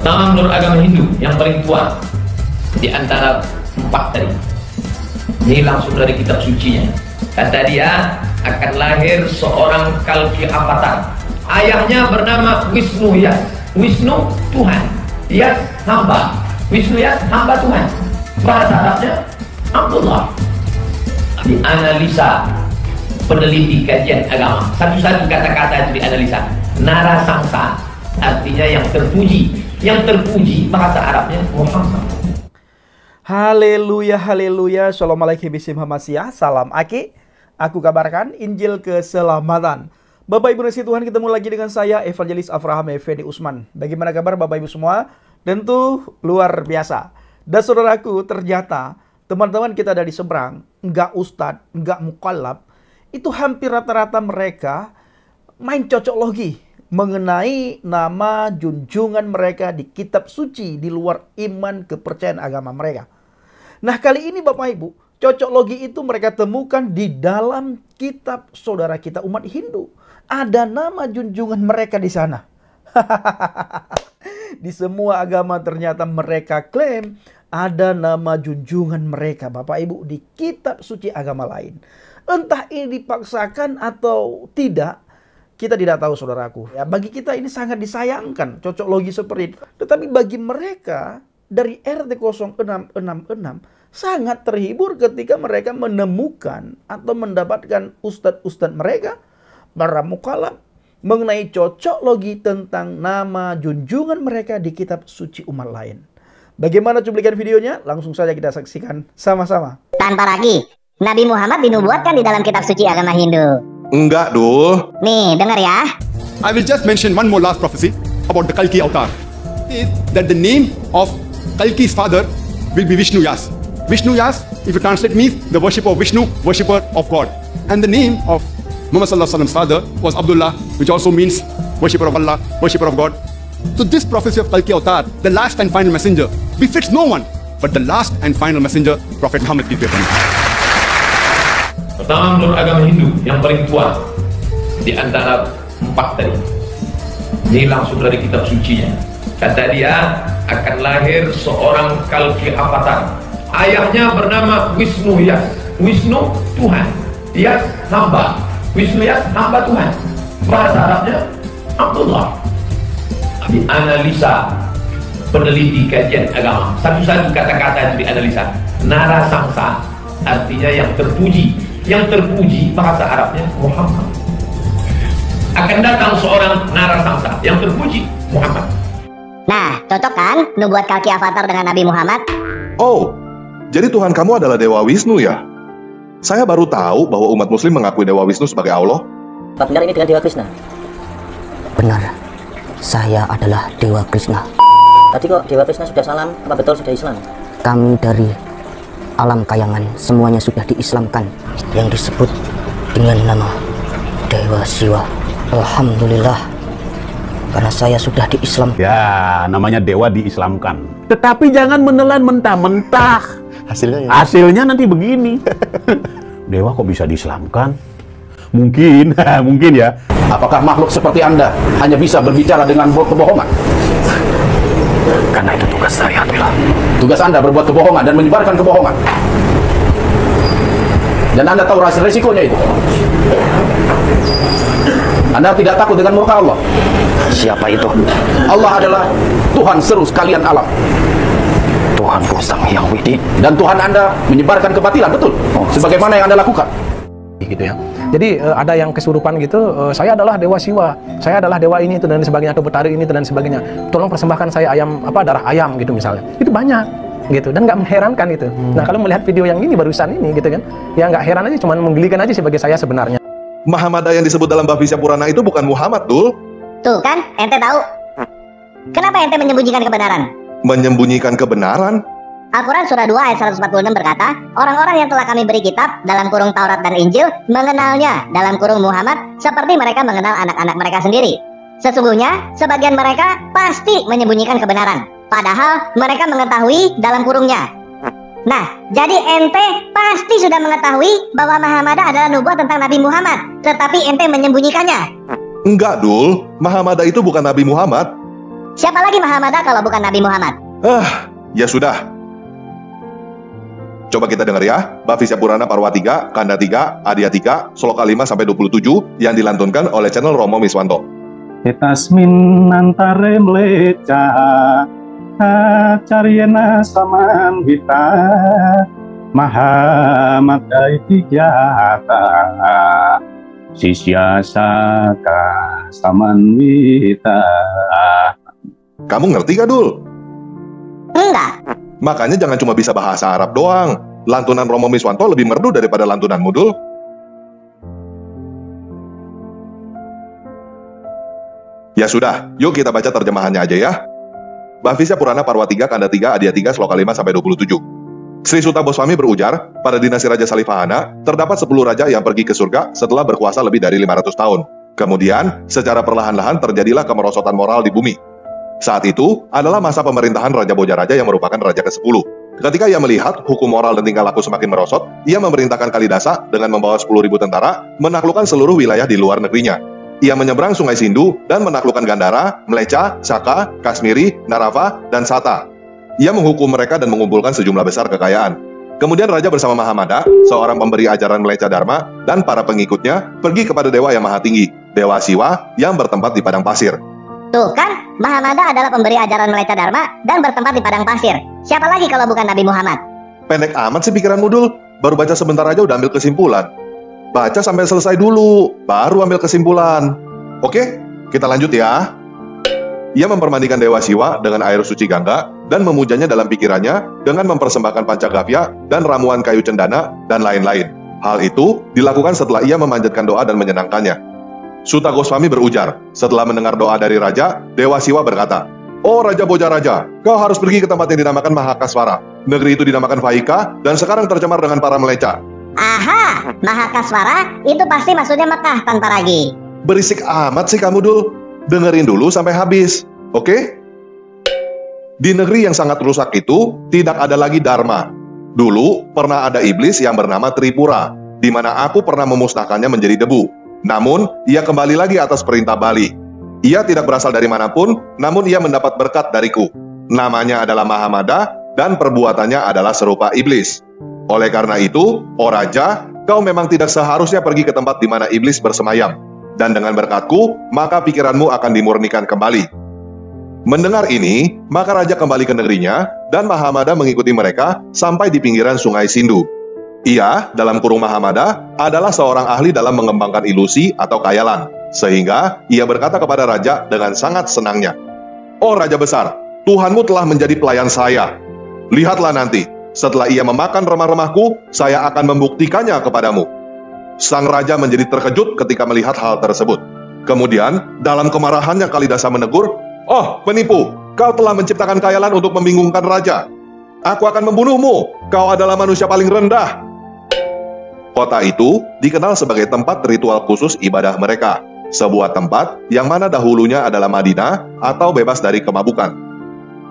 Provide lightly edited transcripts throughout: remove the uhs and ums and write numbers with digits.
Pertama, menurut agama Hindu yang paling tua di antara 4 tadi. Ini langsung dari kitab sucinya. Kata dia akan lahir seorang Kalki Avatar. Ayahnya bernama Wisnu Yas. Wisnu Tuhan, Yas hamba. Wisnu Yas hamba Tuhan. Bahasa Arabnya Abdullah. Dianalisa peneliti kajian agama, satu-satu kata-kata itu dianalisa. Narasangsa artinya yang terpuji. Yang terpuji bahasa Arabnya Muhammad. Haleluya, haleluya. Assalamualaikum warahmatullahi wabarakatuh. Salam Aki. Aku kabarkan Injil keselamatan. Bapak Ibu Nasi Tuhan, ketemu lagi dengan saya Evangelis Avraham Effendi Usman. Bagaimana kabar Bapak Ibu semua? Tentu luar biasa. Dan saudaraku, ternyata teman-teman kita dari seberang, enggak ustadz, enggak mukallaf, itu hampir rata-rata mereka main cocok logi mengenai nama junjungan mereka di kitab suci di luar iman kepercayaan agama mereka. Nah, kali ini Bapak Ibu, cocok logi itu mereka temukan di dalam kitab saudara kita umat Hindu. Ada nama junjungan mereka di sana. Di semua agama ternyata mereka klaim ada nama junjungan mereka Bapak Ibu di kitab suci agama lain. Entah ini dipaksakan atau tidak, kita tidak tahu saudaraku. Ya, bagi kita ini sangat disayangkan cocok logi seperti itu. Tetapi bagi mereka dari RT 0666 sangat terhibur ketika mereka menemukan atau mendapatkan ustadz-ustadz mereka, para mukallaf, mengenai cocok logi tentang nama junjungan mereka di kitab suci umat lain. Bagaimana cuplikan videonya? Langsung saja kita saksikan sama-sama. Tanpa ragu, Nabi Muhammad dinubuatkan di dalam kitab suci agama Hindu. Enggak, Dul. Nih, dengar ya. I will just mention one more last prophecy about the Kalki avatar. Is that the name of Kalki's father will be Vishnu Yas. Vishnu Yas, if you translate, means the worshipper of Vishnu, worshipper of God. And the name of Muhammad Sallallahu Alaihi Wasallam's father was Abdullah, which also means worshipper of Allah, worshipper of God. So this prophecy of Kalki avatar, the last and final messenger, befits no one but the last and final messenger, Prophet Muhammad. Pertama, menurut agama Hindu yang paling tua di antara 4 tadi. Ini langsung dari kitab sucinya. Kata dia akan lahir seorang Kalki Avatar. Ayahnya bernama Wisnu Yas. Wisnu Tuhan, Yas hamba. Wisnu Yas hamba Tuhan. Bahasa Arabnya Abdullah. Dianalisa peneliti kajian agama, satu-satu kata-kata itu dianalisa. Narasangsa artinya yang terpuji. Yang terpuji bahasa Arabnya Muhammad. Akan datang seorang narasangsa yang terpuji Muhammad. Nah, cocok kan nubuat Kalki Avatar dengan Nabi Muhammad? Oh, jadi Tuhan kamu adalah Dewa Wisnu ya? Saya baru tahu bahwa umat muslim mengakui Dewa Wisnu sebagai Allah. Apa benar ini dengan Dewa Krishna? Benar, saya adalah Dewa Krishna. Tadi kok Dewa Krishna sudah salam, apa betul sudah Islam? Kami dari alam kayangan semuanya sudah diislamkan, yang disebut dengan nama Dewa Siwa. Alhamdulillah, karena saya sudah diislam. Ya, namanya dewa diislamkan. Tetapi jangan menelan mentah-mentah. Hasilnya nanti begini. Dewa kok bisa diislamkan? Mungkin, mungkin ya. Apakah makhluk seperti Anda hanya bisa berbicara dengan kebohongan? Karena itu tugas saya, Abdullah. Tugas Anda berbuat kebohongan dan menyebarkan kebohongan. Dan Anda tahu resikonya itu. Anda tidak takut dengan murka Allah. Siapa itu? Allah adalah Tuhan seru sekalian alam. Tuhan Sang Hyang Widi. Dan Tuhan Anda menyebarkan kebatilan, betul? Sebagaimana yang Anda lakukan. Gitu ya. Jadi ada yang kesurupan gitu, saya adalah Dewa Siwa, saya adalah dewa ini itu dan sebagainya, atau betari ini itu dan sebagainya. Tolong persembahkan saya ayam, darah ayam gitu misalnya. Itu banyak gitu dan nggak mengherankan itu. Nah, kalau melihat video yang ini barusan ini gitu kan, ya nggak heran aja, cuman menggelikan aja sebagai saya sebenarnya. Mahamada yang disebut dalam Bhavishya Purana itu bukan Muhammad, Dul. Tuh kan, ente tahu. Kenapa ente menyembunyikan kebenaran? Menyembunyikan kebenaran? Al-Quran surah 2 ayat 146 berkata, orang-orang yang telah kami beri kitab dalam kurung Taurat dan Injil mengenalnya dalam kurung Muhammad seperti mereka mengenal anak-anak mereka sendiri. Sesungguhnya sebagian mereka pasti menyembunyikan kebenaran, padahal mereka mengetahui dalam kurungnya. Nah, jadi ente pasti sudah mengetahui bahwa Mahamada adalah nubuat tentang Nabi Muhammad, tetapi ente menyembunyikannya. Enggak, Dul. Mahamada itu bukan Nabi Muhammad. Siapa lagi Mahamada kalau bukan Nabi Muhammad? Ya sudah. Coba kita dengar ya, Bhavishya Purana Parwa 3, Kanda 3, Adya 3, Sloka 5-27 yang dilantunkan oleh channel Romo Miswanto. Etasmin antare mleca Acaryena samambita Mahamada ityata Sisya saka samanwita. Kamu ngerti gak, Dul? Enggak. Makanya jangan cuma bisa bahasa Arab doang. Lantunan Romo Miswanto lebih merdu daripada lantunanmu, Dul. Ya sudah, yuk kita baca terjemahannya aja ya. Bhavishya Purana Parwa 3, Kanda 3, Adya 3, Sloka 5-27. Sri Suta Goswami berujar, pada dinasti Raja Salivahana, terdapat 10 raja yang pergi ke surga setelah berkuasa lebih dari 500 tahun. Kemudian, secara perlahan-lahan terjadilah kemerosotan moral di bumi. Saat itu adalah masa pemerintahan Raja Bojaraja yang merupakan raja ke-10. Ketika ia melihat hukum moral dan tingkah laku semakin merosot, ia memerintahkan Kalidasa dengan membawa 10.000 tentara menaklukkan seluruh wilayah di luar negerinya. Ia menyeberang Sungai Sindhu dan menaklukkan Gandhara, Mlecha, Saka, Kashmiri, Narava, dan Sata. Ia menghukum mereka dan mengumpulkan sejumlah besar kekayaan. Kemudian Raja bersama Mahamada, seorang pemberi ajaran Mlecha Dharma, dan para pengikutnya pergi kepada Dewa yang Maha Tinggi, Dewa Siwa yang bertempat di padang pasir. Tuh kan, Mahamada adalah pemberi ajaran Mlecha Dharma dan bertempat di padang pasir. Siapa lagi kalau bukan Nabi Muhammad? Pendek amat sih pikiranmu, Dul. Baru baca sebentar aja udah ambil kesimpulan. Baca sampai selesai dulu, baru ambil kesimpulan. Oke, kita lanjut ya. Ia mempermandikan Dewa Siwa dengan air suci Gangga dan memujanya dalam pikirannya dengan mempersembahkan pancagavya dan ramuan kayu cendana dan lain-lain. Hal itu dilakukan setelah ia memanjatkan doa dan menyenangkannya. Suta Goswami berujar, setelah mendengar doa dari Raja, Dewa Siwa berkata, "Oh Raja Bojaraja, kau harus pergi ke tempat yang dinamakan Mahakasvara. Negeri itu dinamakan Vaika dan sekarang tercemar dengan para meleca." Aha, Mahakasvara itu pasti maksudnya Mekah tanpa lagi. Berisik amat sih kamu, Dul. Dengerin dulu sampai habis, oke? Di negeri yang sangat rusak itu, tidak ada lagi Dharma. Dulu, pernah ada iblis yang bernama Tripura, di mana aku pernah memusnahkannya menjadi debu. Namun, ia kembali lagi atas perintah Bali. Ia tidak berasal dari manapun, namun ia mendapat berkat dariku. Namanya adalah Mahamada, dan perbuatannya adalah serupa iblis. Oleh karena itu, oh Raja, kau memang tidak seharusnya pergi ke tempat di mana iblis bersemayam. Dan dengan berkatku, maka pikiranmu akan dimurnikan kembali. Mendengar ini, maka Raja kembali ke negerinya, dan Mahamada mengikuti mereka sampai di pinggiran Sungai Sindhu. Ia, dalam kurung Mahamada, adalah seorang ahli dalam mengembangkan ilusi atau khayalan. Sehingga, ia berkata kepada Raja dengan sangat senangnya, "Oh Raja besar, Tuhanmu telah menjadi pelayan saya. Lihatlah nanti, setelah ia memakan remah-remahku, saya akan membuktikannya kepadamu." Sang Raja menjadi terkejut ketika melihat hal tersebut. Kemudian, dalam kemarahannya Kalidasa menegur, "Oh penipu, kau telah menciptakan khayalan untuk membingungkan Raja. Aku akan membunuhmu, kau adalah manusia paling rendah." Kota itu dikenal sebagai tempat ritual khusus ibadah mereka, sebuah tempat yang mana dahulunya adalah Madinah atau bebas dari kemabukan.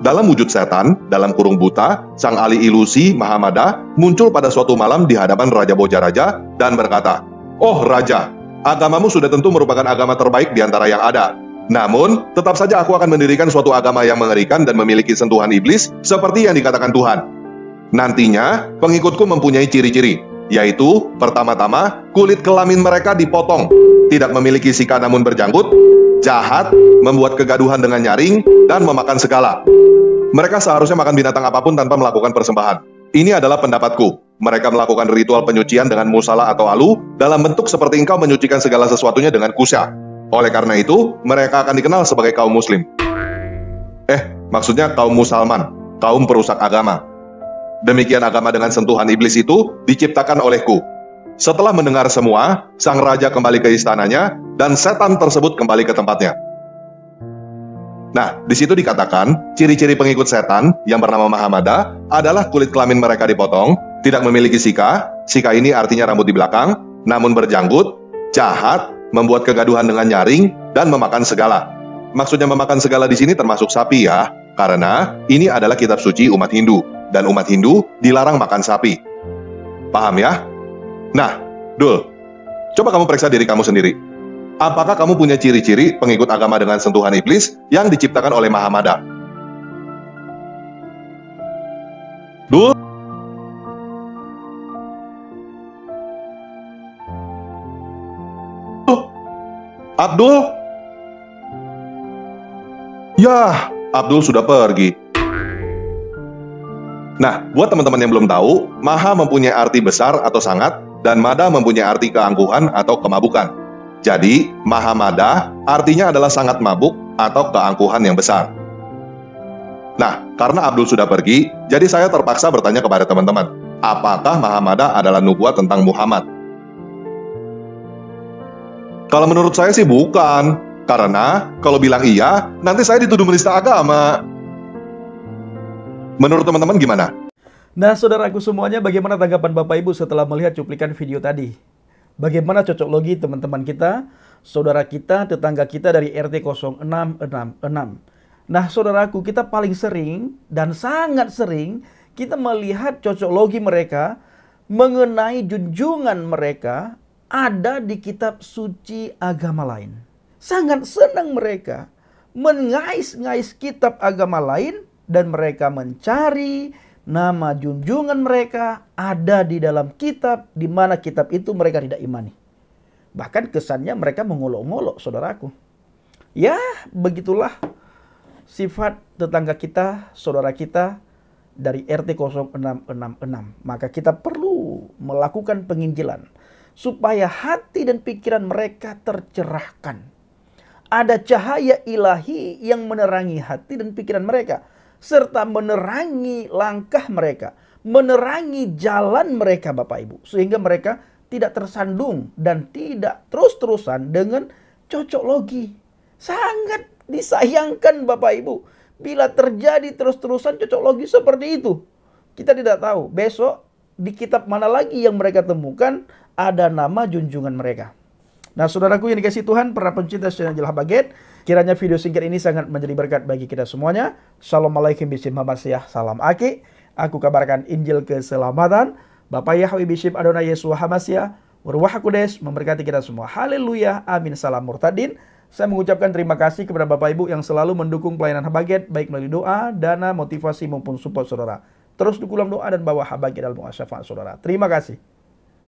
Dalam wujud setan, dalam kurung buta, sang ahli ilusi Mahamada muncul pada suatu malam di hadapan Raja Bojaraja dan berkata, "Oh Raja, agamamu sudah tentu merupakan agama terbaik di antara yang ada. Namun, tetap saja aku akan mendirikan suatu agama yang mengerikan dan memiliki sentuhan iblis seperti yang dikatakan Tuhan. Nantinya, pengikutku mempunyai ciri-ciri, yaitu pertama-tama kulit kelamin mereka dipotong, tidak memiliki sika namun berjanggut, jahat, membuat kegaduhan dengan nyaring, dan memakan segala. Mereka seharusnya makan binatang apapun tanpa melakukan persembahan. Ini adalah pendapatku. Mereka melakukan ritual penyucian dengan musala atau alu dalam bentuk seperti engkau menyucikan segala sesuatunya dengan kusya. Oleh karena itu, mereka akan dikenal sebagai kaum muslim." Maksudnya kaum musalman, kaum perusak agama. Demikian agama dengan sentuhan iblis itu diciptakan olehku. Setelah mendengar semua, sang raja kembali ke istananya dan setan tersebut kembali ke tempatnya. Nah, di situ dikatakan ciri-ciri pengikut setan yang bernama Mahamada adalah kulit kelamin mereka dipotong, tidak memiliki sika. Sika ini artinya rambut di belakang, namun berjanggut, jahat, membuat kegaduhan dengan nyaring, dan memakan segala. Maksudnya memakan segala di sini termasuk sapi ya, karena ini adalah kitab suci umat Hindu. Dan umat Hindu dilarang makan sapi. Paham ya? Nah, Dul, coba kamu periksa diri kamu sendiri. Apakah kamu punya ciri-ciri pengikut agama dengan sentuhan iblis yang diciptakan oleh Mahamada? Dul? Abdul? Yah, Abdul sudah pergi. Nah, buat teman-teman yang belum tahu, Maha mempunyai arti besar atau sangat, dan Mada mempunyai arti keangkuhan atau kemabukan. Jadi, Maha Mada artinya adalah sangat mabuk atau keangkuhan yang besar. Nah, karena Abdul sudah pergi, jadi saya terpaksa bertanya kepada teman-teman, apakah Maha Mada adalah nubuat tentang Muhammad? Kalau menurut saya sih bukan, karena kalau bilang iya, nanti saya dituduh menista agama. Menurut teman-teman gimana? Nah, saudaraku semuanya, bagaimana tanggapan Bapak Ibu setelah melihat cuplikan video tadi? Bagaimana cocok logi teman-teman kita, saudara kita, tetangga kita dari RT 0666? Nah, saudaraku, kita paling sering dan sangat sering kita melihat cocok logi mereka mengenai junjungan mereka ada di kitab suci agama lain. Sangat senang mereka mengais-ngais kitab agama lain dan mereka mencari nama junjungan mereka ada di dalam kitab di mana kitab itu mereka tidak imani. Bahkan kesannya mereka mengolok-ngolok, saudaraku. Ya, begitulah sifat tetangga kita, saudara kita dari RT 0666. Maka kita perlu melakukan penginjilan supaya hati dan pikiran mereka tercerahkan. Ada cahaya ilahi yang menerangi hati dan pikiran mereka, serta menerangi langkah mereka, menerangi jalan mereka, Bapak Ibu, sehingga mereka tidak tersandung dan tidak terus-terusan dengan cocok logi. Sangat disayangkan, Bapak Ibu, bila terjadi terus-terusan cocok logi seperti itu. Kita tidak tahu besok di kitab mana lagi yang mereka temukan ada nama junjungan mereka. Nah, saudaraku yang dikasihi Tuhan, para pencinta channel Jelah Baget, kiranya video singkat ini sangat menjadi berkat bagi kita semuanya. Assalamualaikum Bishim Hamasyah, salam Aki. Aku kabarkan Injil keselamatan. Bapak Yahweh Bishim Adonai Yesus Hamasyah, Ruach Hakodes memberkati kita semua. Haleluya, amin, salam murtadin. Saya mengucapkan terima kasih kepada Bapak Ibu yang selalu mendukung pelayanan Habaget, baik melalui doa, dana, motivasi maupun support saudara. Terus dukung dalam doa dan bawa Habaget dalam doa syafaat saudara. Terima kasih.